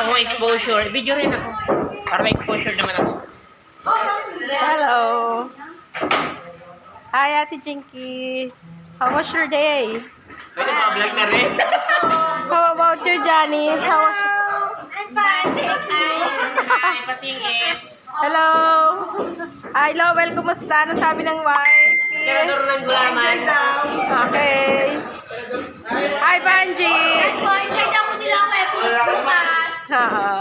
akong exposure. Video rin ako. Para may exposure naman ako. Hello. Hi, Ate Jinky. How was your day? Pwede pa vlog na rin. How about you, Janice? How was I'm fine, Hi, pasingit. Hello. Hi, Lowell. Kumusta? Ano sabi ng wife? Tirador ng gulaman. Okay. Hi, Banji. fine. Check lang mo sila may bukas. Oo.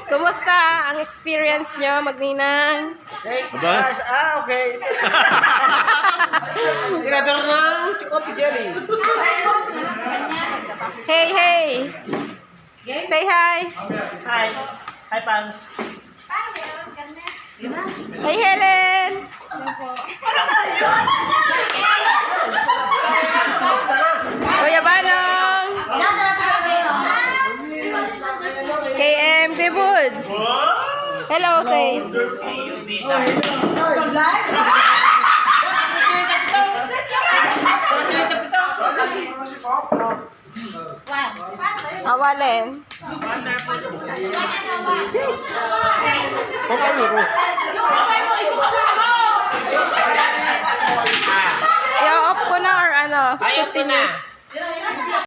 Kumusta ang experience nyo, Magninang? Okay. Tirador ng Chocopi Jelly. Hey, hey. Say hi. Hi. Hi, Pans. Hey, Helen. Kuya Banong. KM Biboods. Hello, say. Awalin. I-off ko na or ano? Ayaw ko na. Continuous.